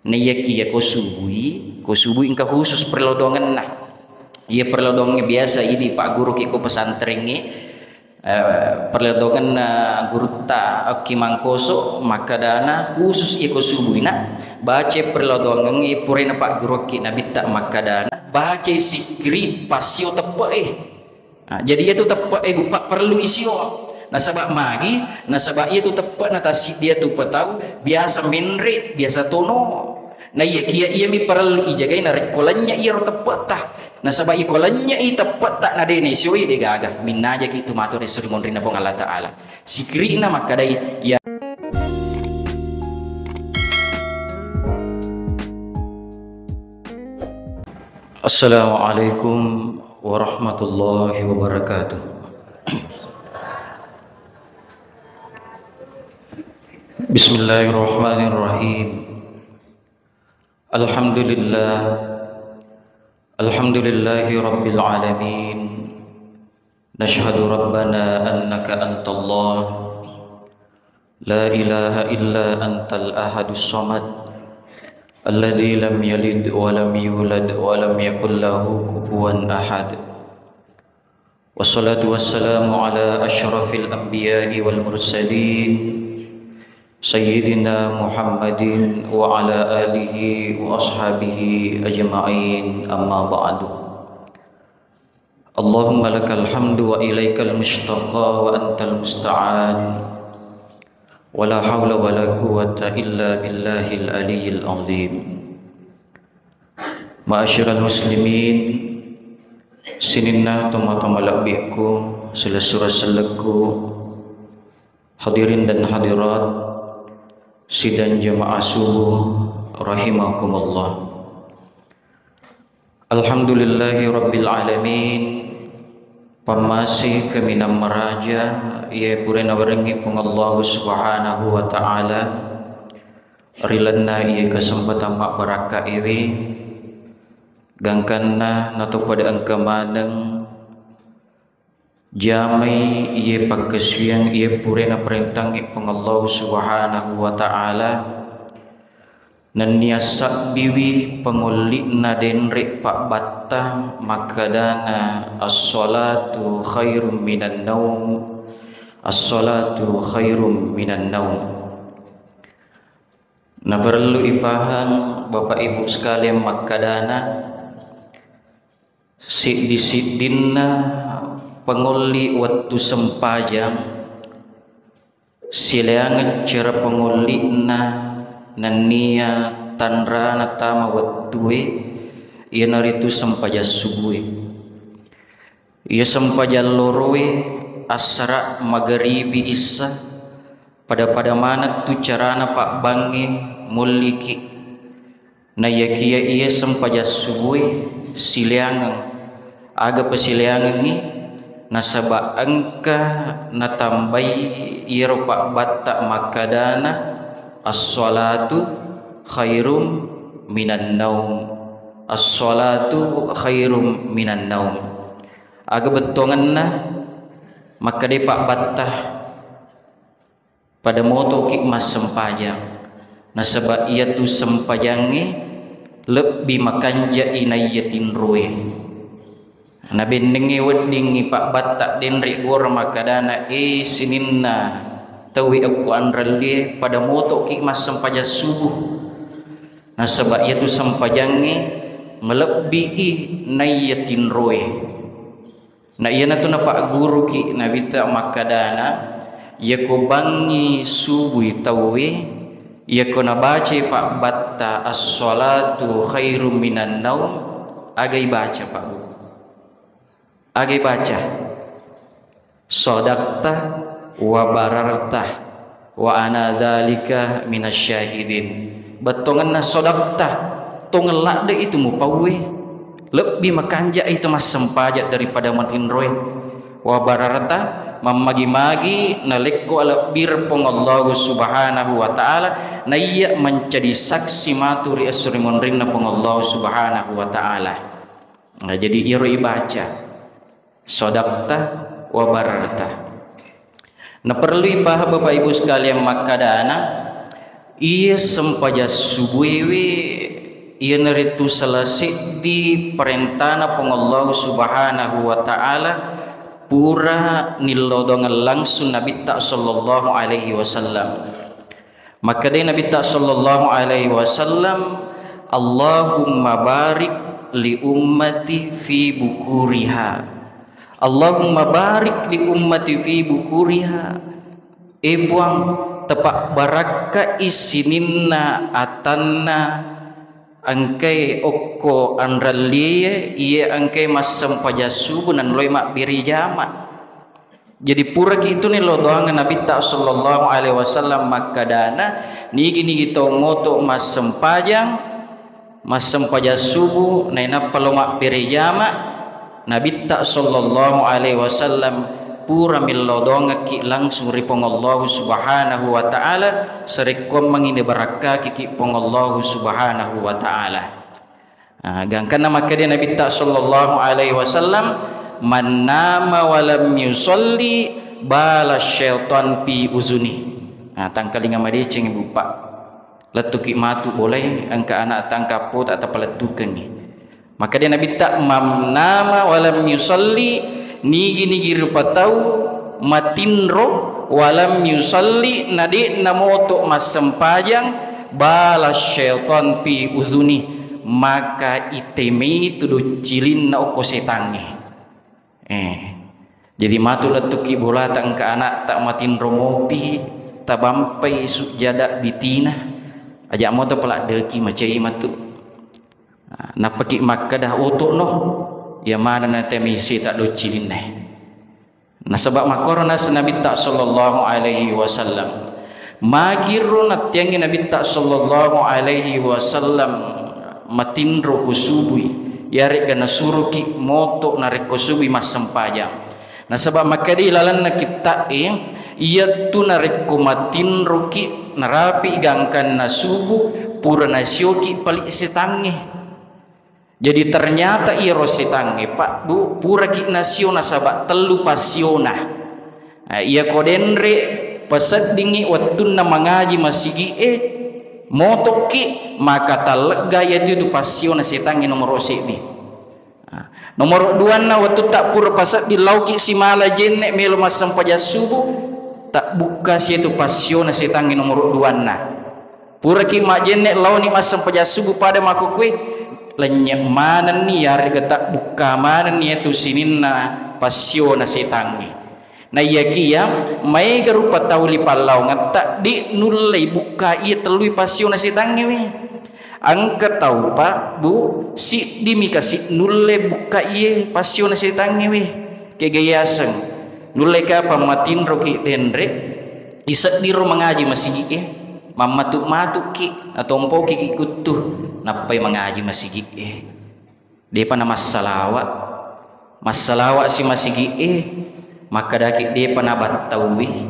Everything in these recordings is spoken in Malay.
Nayaki ya ko subui ingka khusus perlodongan nah. Ia perlodongan biasa ini Pak Guru kiko pesantren ni perlodongan guru ta kimangkoso maka dana khusus ia ko subui nah. Baca perlodongan ia purena Pak Guru ki nabi tak maka dana baca sikri pasio tepe jadi itu tepe bupak perlu isio nasabak magi nasabak itu tepe natasi dia tu petau biasa minre biasa tono nah iya kia iya mi perlu ijagai narik kolanya iya tepe tah nasabak iya kolanya iya tepe tak nade ni sioi de gagah minna aja gitu matur Suri mondrina pong Allah Ta'ala sikri na maka dai ya. Assalamualaikum warahmatullahi wabarakatuh. Bismillahirrahmanirrahim. Alhamdulillahi rabbil alamin. Nashhadu rabbana annaka antallah la ilaha illa antal ahadus samad alladzi lam yalid wa lam yulad wa lam yakul lahu kufuwan ahad. Wassalatu wassalamu ala asyrafil anbiya'i wal mursalin sayyidina Muhammadin wa ala alihi wa ashabihi ajma'in, amma ba'du. Allahumma lakal hamdu wa ilaikal mushtaqa wa antal musta'an wa la hawla wa la quwwata illa billahil aliyyil azim. Ma'asyiral muslimin, sininna toma-toma labbiku selasura seleku, hadirin dan hadirat sidang jamaah subuh rahimakumullah. Alhamdulillahi rabbil alamin. Pamasih kami nama raja ia purena warengi pung Allah subhanahu wa ta'ala rilana ia kesempatan mak baraka iwi gangkanna nato pada angka maneng jamai ia pakasiang ia purena perintangi pung Allah subhanahu wa ta'ala naniasak biwi pengulikna denrik pak batah maka dana as-salatu khairum minan naum, as-salatu khairum minan naum. Nah perlu ipahang Bapak Ibu sekalian maka dana sidinna penguli waktu sempajang sileangan cara pengulikna nania tanrana tama wattue ia naritu sempaja subuhe ia sempaja loroe asra magharibi isa pada mana tu carana pak bangi muliki na yakia ia sempaja subuhe sileangan aga pesileangan ni nasaba angka natambai iro pak batak makadana as-salatu khairum minan naum, as-salatu khairum minan naum. Aga betongan na maka dia pak batah pada moto kikmas sempajang nasabak ia tu sempajangi lebih makanja inayatin rueh nabi nengi weddingi pak batak denri gor makadana sininna tawi aku anralie pada moto kikmas sempaja subuh nasabak ia tu sempajangi melebihi nayatin roe na ia na tu na pak guru ki nabita makadana ia ko bangi subuh tawi ia ko na baca pak batta as-salatu khairum minan naum agai baca pak guru agai baca sadaqta wa barartah wa ana dzalika minasyahidin betongan na sadaqtah tongelak de itu mupawe lebih makanja itu mas sempajak daripada matin roy wa barartah mamagi-magi nalekko ala bir pong Allah subhanahu wa ta'ala na iya menjadi saksi maturi asri monrin na pong Allah subhanahu wa ta'ala. Nah, jadi iro ibaca sadaqtah wa barartah. Nah perlu ibah Bapak Ibu sekalian makadana ia sempaja subuewe ia naritu selesai di perintahna pengallahu subhanahu wa ta'ala pura nilodongan langsung Nabi tak sallallahu alaihi wasallam. Maka dia Nabi tak sallallahu alaihi wasallam, Allahumma barik li ummati fi bukuriha, Allahumma barik li ummati fi bukuriha, buang tepak baraka isininna atanna angkai okko anralie ia angkai masam pajasubu nan loy mak biri jama. Jadi pura gitu nih lo doang Nabi tak sallallahu alaihi wasallam makadana nigi kita moto masam pajasubu naina palomak biri jama Nabi tak sallallahu alaihi wasallam pura milodonga ki langsung ripong Allah subhanahu wa ta'ala serikom mangine barakah ki pong Allah subhanahu wa ta'ala. Gangkan maka dia Nabi tak sallallahu alaihi wasallam man nama walam yusalli bala syaitan pi uzuni. Tangkalinga madi ceng ibu pak letuki matu boleh angka anak tangkaput atau peletukan ni. Maka dia Nabi tak man nama walam yusalli nigi rupa tahu matinro walam yusalli nadi namoto masempajang bala syaitan pi uzuni maka itemi tuduh cilin na oko setange. Jadi matu letuki bola tak ke anak tak matinro mopi tak bampai sujada bitina ajak moto pelak deki macai matu napaki maka dah otok noh ya mana nanti misi tak do cilin neh. Nah sebab makorona Nabi tak sallallahu alaihi wasallam magiru natiangi Nabi tak sallallahu alaihi wasallam matinro kusubui yari gana suruki moto narik kusubui mas sempajang. Nah sebab maka di lalan kita ia tu narik matinro ki narapi gangkan nasubu pura nasioki palik setange. Jadi ternyata ia rositange pak bu pura ki nasiona sabak telu pasiona. Ia kodenre pesat dingi watuna mangaji masigi motoki maka talega ya itu pasiona setange nomor sebi. Nomor dua na waktu tak pura pasat di lauki si mala jenne melo masam pajasubu tak buka si itu pasiona setange nomor dua na. Pura ki mak jenne lau ni masam pajasubu pada makukui lenyak mana ni harga tak buka mana ni itu sininna pasio na setangi. Nah iya kia mai garupa tauli palau ngata di nulai buka ia telui pasio na setangi we. Angkat tahu pak bu si dimi kasih nulai buka ia pasio na setangi we. Kegayasan nulai ka pamatin roki dendre isak diru mengaji masih mamatuk ki atau empok ki kutuh napai mengaji masigi dia pana masalawat si masigi maka daki dia pana batawi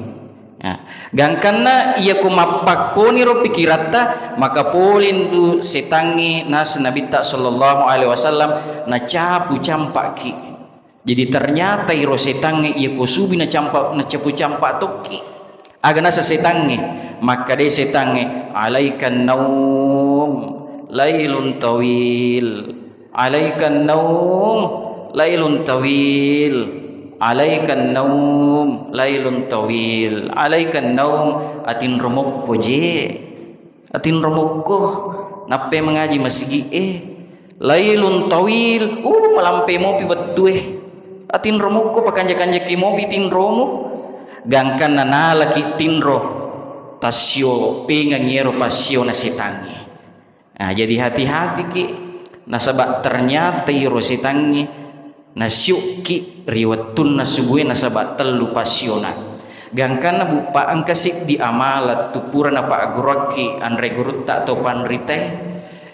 gangkana ia kumapakoni ro pikirata maka polin tu setangi nas Nabi tak sallallahu alaihi wasallam na capu campak ki. Jadi ternyata iro setangi ia kusubi na campak na capu campak toki agana sesetange maka dia setange alaikan naum lailun tawil alaikan naum lailun tawil alaikan naum lailun tawil alaikan naum atin romokko je atin romokko nape mengaji masigi lailun tawil melampe mopi betu atin romokko pakanja-kanja ki mopi tin romo gangkan nanala ki tinro tasyo pengangiero pasio na setangi. Jadi hati-hati ki nasabak ternyata iro setangi nasyuk ki riwatun nasubue nasabak telu pasiona gangkan bupa angkasik di amalat tupura na pa agroki andre gurutta atau panriteh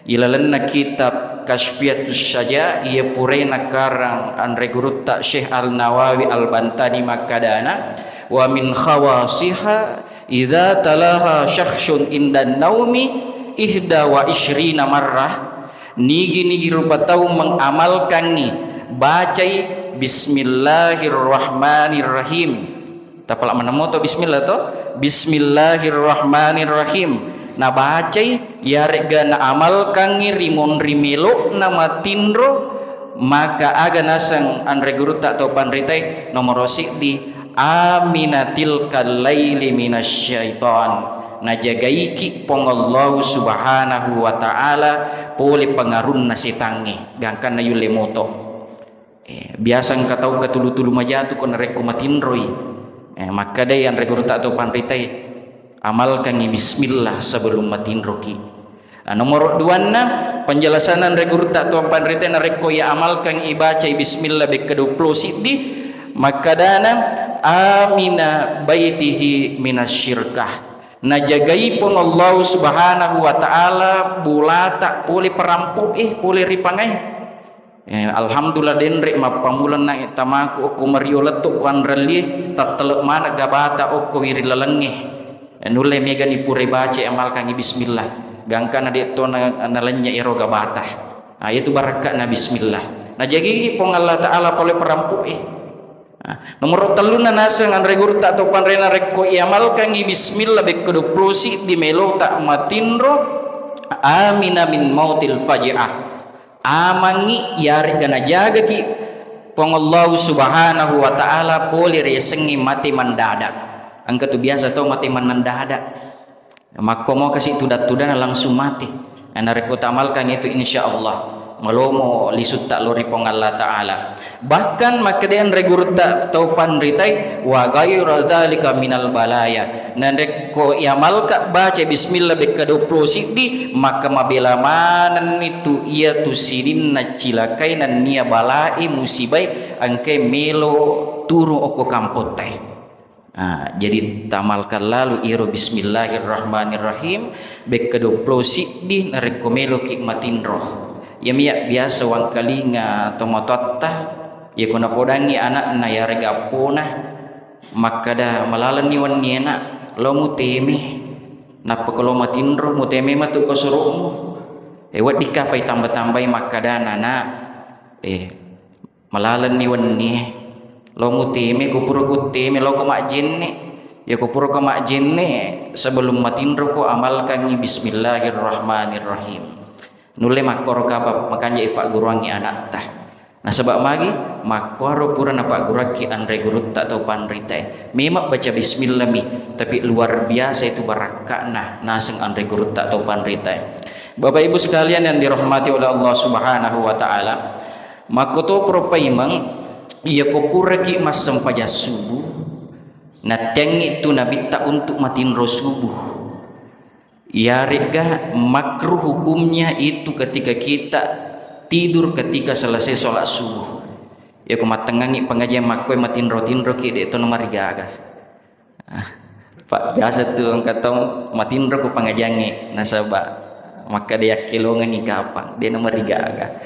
ilalan na kitab Kasyfiyatus Syaja ia purai nakarang andre gurutta Syekh Al-Nawawi Al-Bantani makadana wa min khawasiha idza talaha syakhsun indan naumi ihda wa ishrina marrah nigi rupa tahu mengamalkan ni bacai bismillahirrahmanirrahim tapalak menemoto bismillah to bismillahirrahmanirrahim na bacai yarega na amalkan rimon rimelo na matindro maka aga nasang andre guru tak atau panritai nomor di aminatil kalaili minasyaitan na jagaiki pong Allah subhanahu wa ta'ala poli pengarun na sitangi gangkan na yule moto biasang katau katulu-tulu majatu ko narek kumatinroy maka day andre guru tak atau panritai amalkan bismillah sebelum matinroki. Nomor 2 na penjelasan andre guru tak atau panritai narek ko ya amalkan ibaca bismillah be-20 sidi maka dana amina baitihi minasyirkah na jagai pun Allah subhanahu wa ta'ala bulata puli perampok puli ripangai alhamdulillah denrek mapamulan na itamaku aku marioletuk kuan rali tak teluk mana gabata aku wiri lelengeh nule mega ni pure baca amalkan bismillah gangkan adik to nalanya iro gabata itu barakat na bismillah na jagai pun Allah ta'ala puli perampok nomor 3 na nasang andre guru tak atau panrena rekko iamalkan bismillah be-20 di melo tak matinro amina min mautil faji'ah amangi yari gana jaga ki pong Allah subhanahu wa ta'ala poli resengi mati mendadak angka tu biasa tau mati mendadak maka mau kasih tudat-tudana langsung mati rekko tamalkan itu insyaallah melomo lisut tak lori pong Allah ta'ala bahkan maka dia regur tak tau panritai wa ghayra dzalika minal balaya nandek ko iamal ka baca bismillah be-20 sidi maka mabela manan itu ia tu sidin na cilakai nan nia balai musibai angke melo turu oko kampot teh jadi tamalkan lalu iro bismillahirrahmanirrahim be-20 sidi narek ko melo ki matinroh ya miak biasa wang kalinga tomototta ya kuna podangi anak na ya rega puna maka dah malalan ni wan niena lo muteme napa kalau matinro muteme matu ko suruhmu wat dikapai tambah-tambai maka dah nana malalan ni wan ni lo muteme ko puro kuteme lo ko majinne ya ko puro ko majinne sebelum matinro ko amalkan bismillahirrahmanirrahim nule makoro kapap makanya ipak guruangi anak tah nah sebab magi makoro pura napak guraki andre guru tak tahu panritai memang baca bismillah mi tapi luar biasa itu barakah naseng andre guru tak tahu panritai Bapak Ibu sekalian yang dirahmati oleh Allah subhanahu wa ta'ala makoto propaimang iya ko pura ki mas sampaja subuh na tengi tu nabi tak untuk matinro subuh ya rega makruh hukumnya itu ketika kita tidur ketika selesai sholat subuh ya kumatengangi pengajian makoi matinro ki itu nomor rigaga pak biasa tu angkat tong matinro ku pengajiangi nasaba maka dia kilongan ni kapan dia nomor rigaga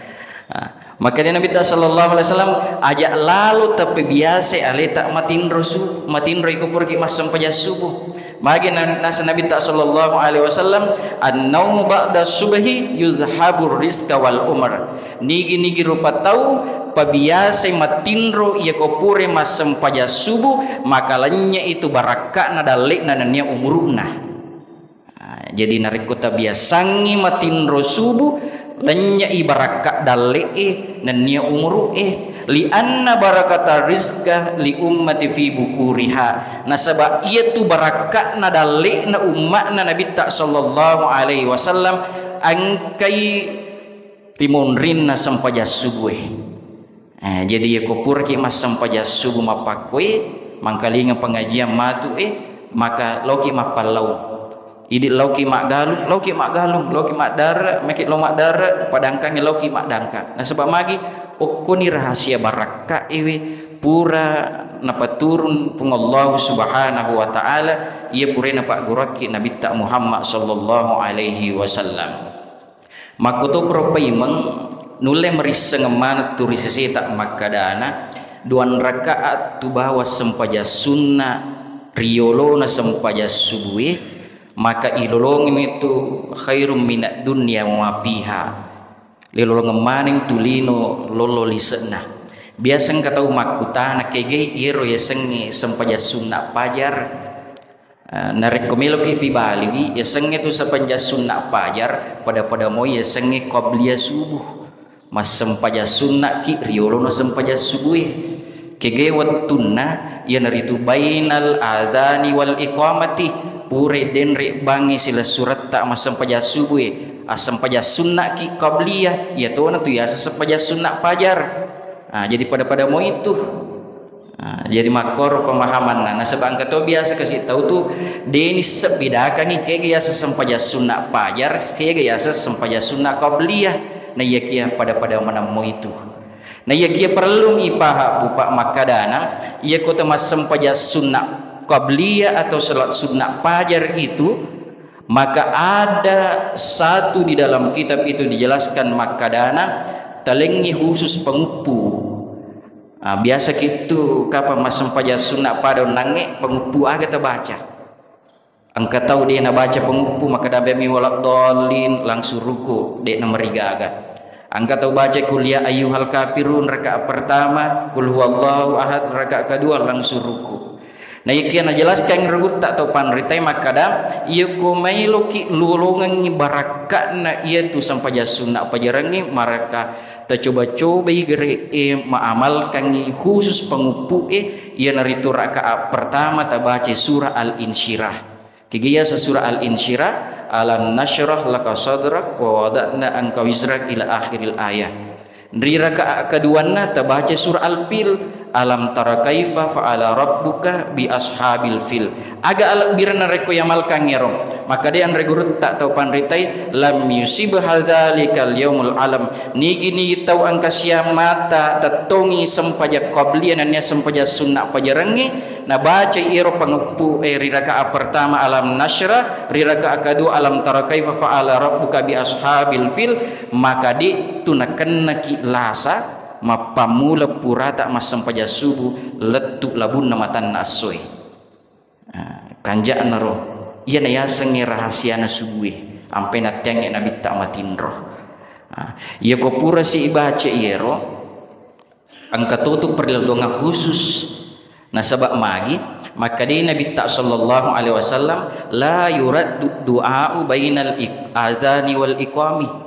maka dia Nabi sallallahu alaihi wasallam ajak lalu tapi biasa ale tak matinro iku pergi mas sampai subuh bagi nasa Nabi sallallahu alaihi wasallam an-naum ba'da subhi yuzhabur rizqa wal umar nigi rupa tahu pabiasa matinro ia kopure mas sampaja subuh maka lanya itu barakah na dalik na nya umuruna jadi narikota biasangi matinro subuh lanya ibarakah dalik na nya umuru li anna barakata rizqa li ummati fi bukuriha nasaba ia tu barakat na dalik na ummat na Nabi sallallahu alaihi wasallam angkai timonrin na sampaja subuh jadi ya kopur ki mas sampaja subuh mapakoi mangkalinga pengajian matu maka loki mapalau idi loki mak galung loki mak dar mekit lo mak dar padangkang loki mak dangkang nah sebab magi okoni rahasia barakah iwi pura napa turun pung Allah subhanahu wa ta'ala ia pura napa guraki Nabi tak Muhammad sallallahu alaihi wasallam makoto propaimang nule meriseng mana turisisi tak makadana 2 rakaat tu bawa sempaja sunnah riolo na sempaja subuh maka ilolongin itu khairum minad dunya wa fiha lilolong maning tulino lolo lisena biasa kata umat kutana kege iro ya sengi sempaja sunnah pajar Narek komelo ki pibaliwi ya senge tu sapanja sunnah pajar pada mo ya senge qabliya subuh mas sempaja sunnah ki riolo no sempaja subuh kege wattunna ya naritu bainal adzani wal iqamati pure den rek bangi sila surat tak mas sempaja subuh sempaja sunnah ki qabliya ya tu na tu ya sempaja sunnah pajar. Jadi pada mo itu jadi makor pemahaman nah sebab angka tu biasa kasih tahu tu deni sebedakan ni kayak biasa sempaja sunnah pajar sega biasa sempaja sunnah qabliyah nah ya kia pada mana mau itu nah ya kia perlu ipaha bupak makadana ia kota mas sempaja sunnah qabliyah atau salat sunnah pajar itu maka ada satu di dalam kitab itu dijelaskan makadana talengi khusus pengupu. Biasa gitu kapan mas sempaja sunnah pada nange pengupu aga terbaca angka tahu dia nak baca pengupu maka dabe mi walak dolin langsung ruku dek nomor 3 aga angka tahu baca kuliah ayyuhal kafirun rakaat pertama kul huwallahu ahad rakaat kedua langsung ruku. Nah ikian jelaskan regut tak tahu panritai maka dah ia komai loki lulungan barakatna ia tu sampaja sunnah pajarangi maraka tercoba-coba gere maamalkan khusus pengupu ia naritu rakaat pertama tabaca surah al-insyirah kigia surah al-insyirah alam nasyrah laka sadrak wa wada'na anka wizrak ila akhiril ayat di rakaat keduana tabaca surah al-fil alam tara kaifa fa'ala rabbuka bi ashabil fil aga alak birana reko yamalkan yaro maka dia regurut tak tahu panritai lam yusib hadzalikal yaumul alam nigi tahu angka siamata tatongi sempaja qabliyan nya sempaja sunnah pajarangi na baca iro pangupu ri rakaat pertama alam nasyrah ri rakaat kedua alam tara kaifa fa'ala rabbuka bi ashabil fil maka di tunakenna ki lasa mapamula purata mas sempaja subuh letuk labun namatan nasoi kanjaan naro iya na yasengi rahasia na subuh ampe na tenge nabi tak matin roh iya ko pura si ibaca iero angka tutup perlindungan khusus na sabab magi maka dia nabi tak sallallahu alaihi wasallam la yurad du'a bainal azani wal iqamah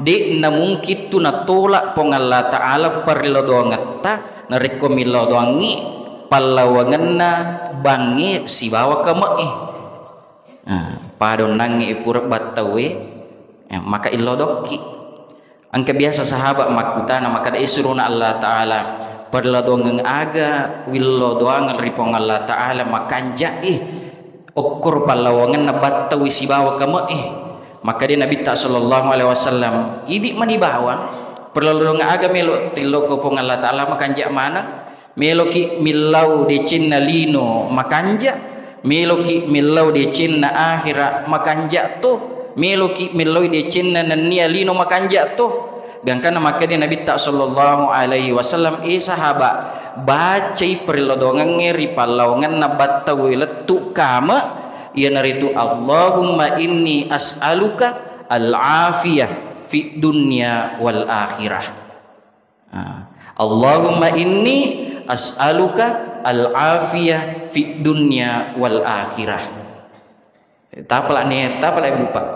de na mungkin tu na tolak pong Allah Ta'ala perlodongata na rekomilodongi palawangan na bangi si bawa kamae padon nangi ipura batawe maka ilodoki angka biasa sahabat makutana maka da isuruna Allah Ta'ala perlodongan aga willodoangan ripong Allah Ta'ala makanja okur palawangan na batawe si bawa kamae maka dia Nabi tak sallallahu alaihi wasallam idi mani bawa perlu aga melo tiloko pong Allah Taala makanja mana meloki milau de cinna lino makanja meloki milau de cinna akhira makanja tuh meloki milau de cinna nania lino makanja tuh gangkana maka dia Nabi tak sallallahu alaihi wasallam sahabat baca perlodongan ngeri palawangan nabatta wiletu kama ia naritu Allahumma inni as'aluka al-afiyah fi dunya wal akhirah Allahumma inni as'aluka al-afiyah fi dunya wal akhirah tapala ibu pak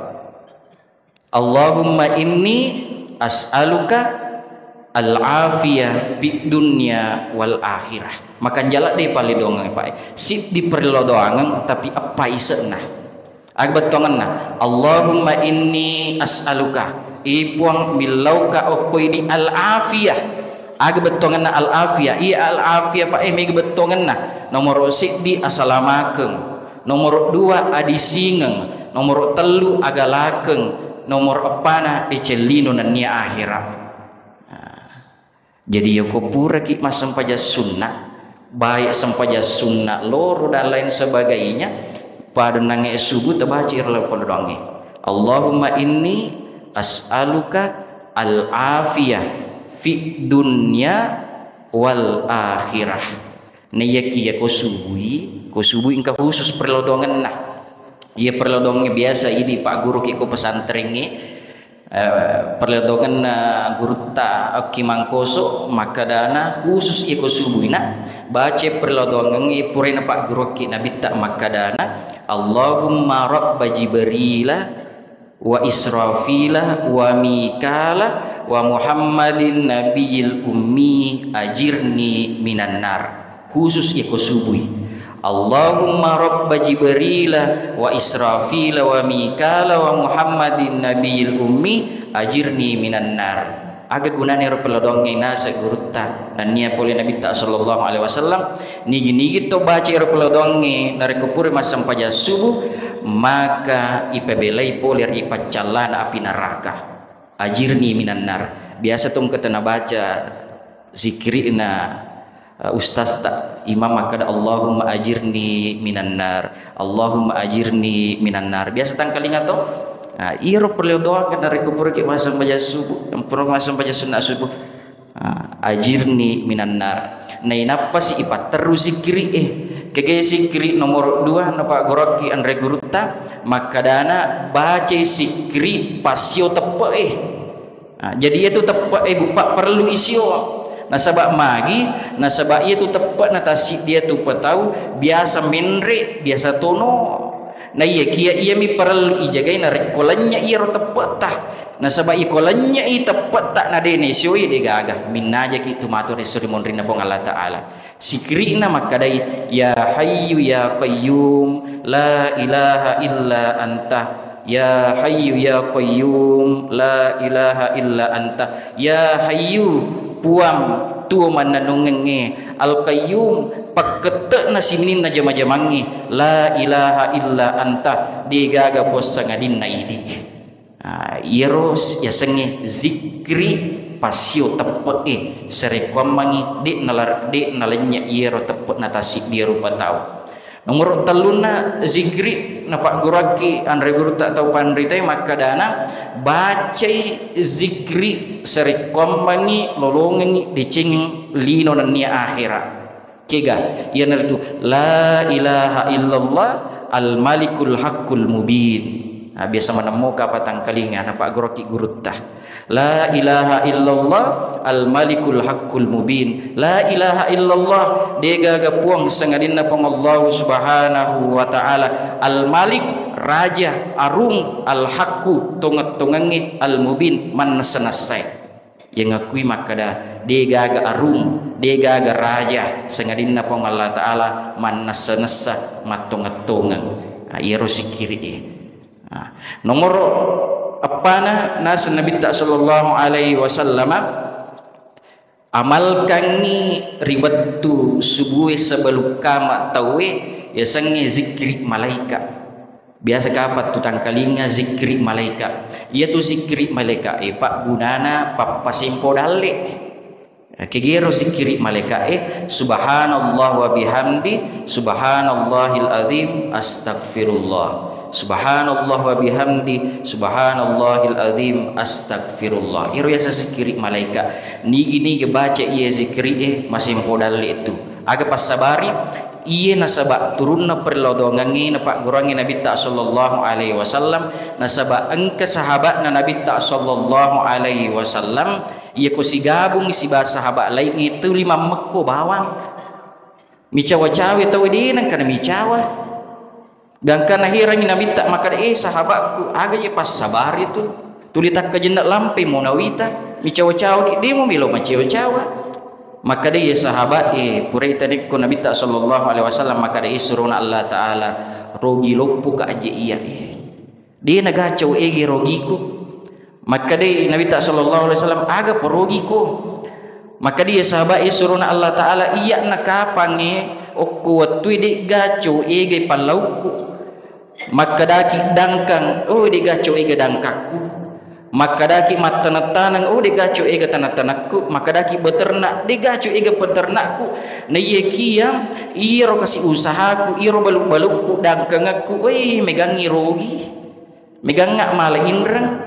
Allahumma inni as'aluka al-afiyah fi dunya wal akhirah makan jalak deh pali dongang pak sip di perlodoangan tapi apa isena agak betongan nah Allahumma inni as'aluka ipuang milauka okoi di al-afiyah agak betongan nah al-afiyah iya al-afiyah pak meg betongan nah nomor sik di asalamakeun nomor 2 adisingeng nomor 3 agalakeng nomor 4 dicelino nania akhirat jadi yoko pura ki mas sempaja sunnah baik sempaja sunnah loro dan lain sebagainya pada nange subuh terbaca irla podonge Allahumma inni as'aluka al-afiyah fi dunya wal akhirah nayaki ya ko subuh ingka khusus perlodongan nah ia perlodongan biasa ini pak guru ki ko pesantrennya perledongan gurutta aki mangkoso maka dana khusus iko subuhina baca perledongan ipurena pak guroki nabi tak maka dana Allahumma rabb Jibrila wa Israfila wa Mikala wa Muhammadin nabiyil ummi ajirni minan nar khusus iko subuh. Allahumma rabb Jibrila wa Israfila wa Mikala wa Muhammadin nabiyil ummi ajirni minan nar. Aga gunane ro pelodonge nasa gurutta dan nia pole Nabi ta sallallahu alaihi wasallam nigi to baca ro pelodonge dari kupur masam paja subuh maka ipebelai pole ipacalana api neraka ajirni minan nar. Biasa tum ketena baca zikrina ustaz tak imam maka Allahumma ajirni minan nar Allahumma ajirni minan nar biasa tangkalinga to iro perlu doa ke dari kubur ke masa baca subuh perlu masa baca sunnah subuh ajirni minan nar nah inapa si ipat terus zikri kege zikri nomor 2 napa goroki andre gurutta maka dana baca zikri pasio tepe jadi itu tepe bupak perlu isio nasabak magi nasabak ia tu tepat natasi dia tu petau biasa menre biasa tono nah iya kia ia mi perlu ijagai narik kolanya ia ro tepat tah nasabak ia kolanya i tepat tak nadene sioi de gagah minnaja ki tu matur suri monrina pong Allah taala sikrina makadai ya hayyu ya qayyum la ilaha illa anta ya hayyu ya qayyum la ilaha illa anta ya hayyu puam tu mananungenge al qayyum pakete na siminin na jama-jamangi la ilaha illa anta digaga posangadin na idi iros ya senge zikri pasio tepe serekomangi di nalenya iro tepe natasi dia rupa tahu nomor teluna zikri na pak guraki andre guru tak tahu pandritai maka dana baca zikri serekomangi lolongi dicing lino dan nia akhirat kega yang itu la ilaha illallah al malikul haqqul mubin biasa menemukan patang kalinga na pak guraki gurutah la ilaha illallah al malikul haqqul mubin la ilaha illallah dega gapuang sangadinna pang Allah subhanahu wa ta'ala al malik raja arung al haqqu tongat-tongangi al mubin man senasai yang ngakui makada dega ga arung dega ga raja sangadinna pang Allah ta'ala man senasa matongat-tongang iro sikiri nomor apana nas Nabi tak sallallahu alaihi wasallam amalkan ni ribatu subuh sebelum kama tawe ya sange zikri malaikat biasa kapat tu tangkalinga zikri malaikat ia tu zikri malaikat pak gunana papasimpo dale kegero zikri malaikat subhanallah wa bihamdi subhanallahil azim astaghfirullah subhanallah wa bihamdi subhanallahil azim astaghfirullah iro ya zikri malaikat nigi baca ia zikri masih podal itu aga pas sabari iya nasaba turunna perlodongangi na pak gurangi Nabi ta sallallahu alaihi wasallam nasaba engke sahabat na Nabi ta sallallahu alaihi wasallam iya ko sigabung si ba sahabat lain itu 5 mekko bawang micawa cawe tahu dia nang kana micawa dan karena hirang Nabi tak maka sahabatku aga ye pas sabar itu tulitak ke jendak lampe monawita mi cawa-cawa ki demo milo ma cawa-cawa maka dia sahabat purai tadi ko Nabi tak sallallahu alaihi wasallam maka dia suruna Allah taala rogi lopu ka aje iya dia nagacau ege rogiku maka dia Nabi tak sallallahu alaihi wasallam aga porogiku maka dia sahabat suruna Allah taala iya nakapange okku watu di gaco ege palauku maka daki dangkang digaco ege dangkaku maka daki matanatanang digaco ege tanatanakku maka daki beternak digaco ege peternakku na ye kia iro kasih usahaku iro baluk-balukku dangkangakku megangi rogi megangak mala indrang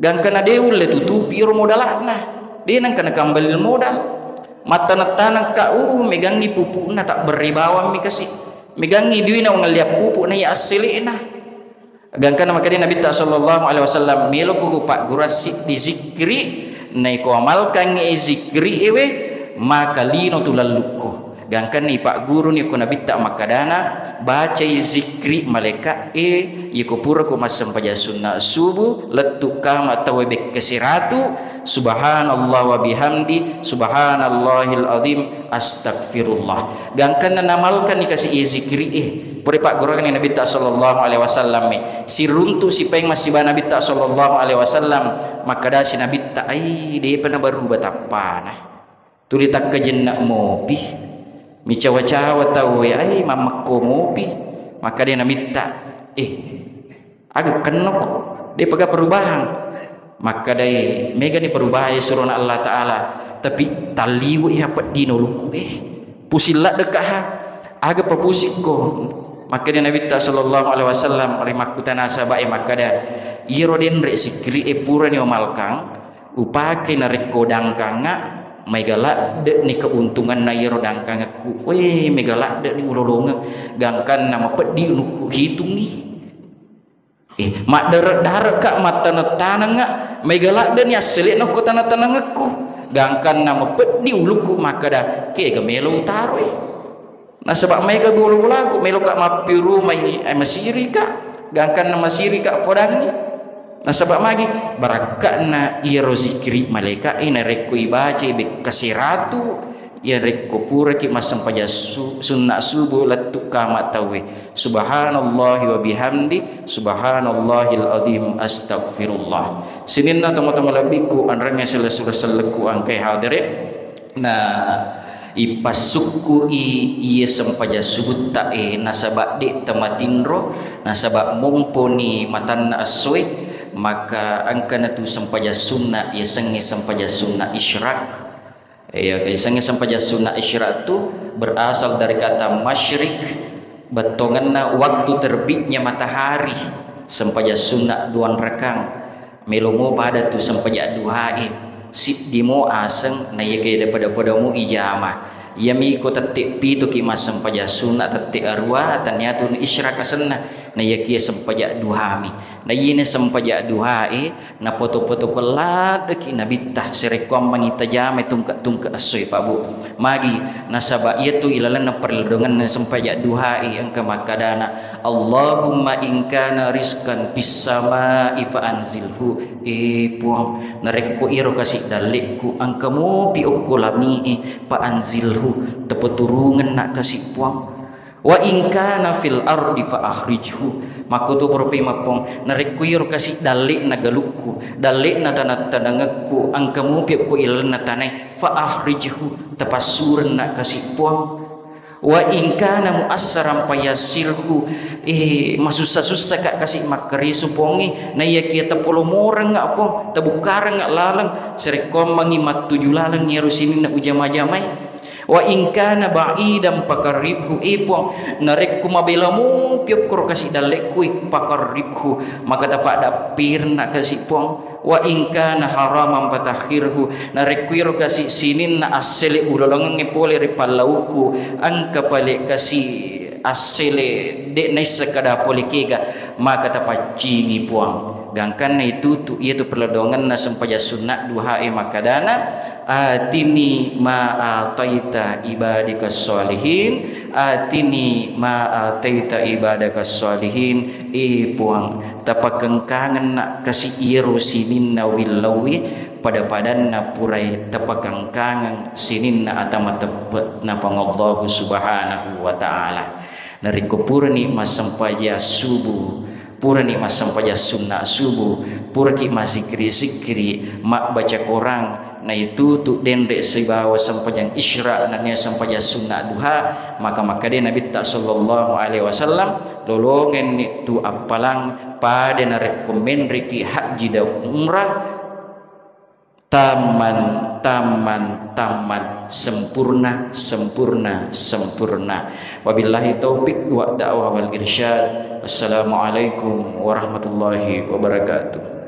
gangkana deul le tutupi iro modalana dia nang kana kambalil modal matanatanang ka megangi pupuna tak beribawa mi kasih megangi duina ngaliap pupuk na ya asilina Gangkan maka dia Nabi tak sallallahu alaihi wasallam melo ku pak gurasi di zikri nai ko amalkan zikri ewe maka lino tulaluko. Gangkan ni pak guru ni ko Nabi tak makadana baca zikri malaikat yiko pura ko masam paja sunnah subuh letuk kam atau webek kesiratu subhanallah wa bihamdi subhanallahil azim astagfirullah. Gangkan namalkan ni kasih zikri puri pak guru ni Nabi tak sallallahu alaihi wasallam si runtu si peng masih ba Nabi tak sallallahu alaihi wasallam maka dah si Nabi tak dia pernah baru betapa nah tuli tak kejennak mopi mi cawa-cawa tahu mama ko mopi maka dia Nabi tak agak kenok dia pegang perubahan maka dia mega ni perubahan suruh Allah Taala tapi taliu apa dino luku pusilat dekat agak perpusik ko. Maka dia Nabi sallallahu alaihi wasallam rimakku tanasa bae maka dia iroden rek sikri pura ni omalkang upake na rekodang kanga megala de ni keuntungan na irodang kanga ku megala de ni ulolonga gangkan nama pedi nuku hitung ni mak darat kak mata tananga megala de ni asli no ko tanah ku gangkan nama pedi uluku maka dah ke gamelo utaro nah sebab mereka bola aku melo kak mapiru mai masiri kak gangkan nama siri kak podang ni nah sebab magi barakatna iro zikri malaikat ina rekku ibaca be kasiratu ya rekku pura ki masam paja sunnah subuh latuk kamat tawe subhanallahi wa bihamdi subhanallahil azim astagfirullah sininna teman-teman labiku anranya seleku angkai hadirin nah ipasuku iya sempaja subut ta nasabak di tematinro nasabak mumpuni matan aswe maka angkana tu sempaja sunnah ya sengi sempaja sunnah isyrak ya sengi sempaja sunnah isyrak tu berasal dari kata masyrik betonganna waktu terbitnya matahari sempaja sunnah duan rekang melomo pada tu sempaja duha si dimo aseng na yake daripada padamu ijamah yami ko tatik pi tu ki masam paja sunat tatik arwa tanyatu isyrak asenna na yake sempaja duhami na yine sempaja duha na foto-foto kolat ki nabi tah serekom mangita jame tungka asoy pabu magi nasaba itu ilalan na perlindungan na sempaja duha angka makadana Allahumma in kana rizqan bis samaa'i fa anzilhu puang narek ko iro kasih dalekku angkamu pi okolami pa anzilhu tepeturungan nak kasih puang wa in kana fil ardi fa akhrijhu makutu prope mapong narek ko iro kasih dalek nagalukku dalek na tanat-tanangku angkamu pi ko ilna tanai fa akhrijhu tepasuran nak kasih puang wa in kana muassaran payasirhu masusah-susah kak kasih makri supongi na iya kia tepolo morang ngak pong tebukarang ngak lalang serekom mangimat tujuh lalang nyerusini nak ujama-jamai wa in kana ba'idan pakaribhu pong narek kumabelamu piok kor kasih dalekku pakaribhu maka dapat dapir nak kasih pong wa in kana haraman patakhirhu narek kuiro kasih sinin na asele ulalong ngepole ripalauku angka pale kasih asele dek nai sekada polikega maka tapacingi puang gangkan itu tu ia tu perlodongan na sempaja sunat duha makadana atini ma ataita ibadika sholihin atini ma ataita ibadaka sholihin puang tapakengkangan nak kasih iru sinin na willawi pada padan na purai tapakengkangan sinin na atama tepet na pangallahu subhanahu wa ta'ala dari kupurni masampaja subuh purani masampaja sunnah subuh purki mazikri mak baca Quran na itu tu dendek sebawa sampajang isyra nanya sampaja sunnah duha maka dia Nabi tak sallallahu alaihi wasallam lolongen itu apalang pada na rekomen reki haji da umrah taman sempurna wabillahi taufik wa da'wah wal irsyad. Assalamualaikum warahmatullahi wabarakatuh.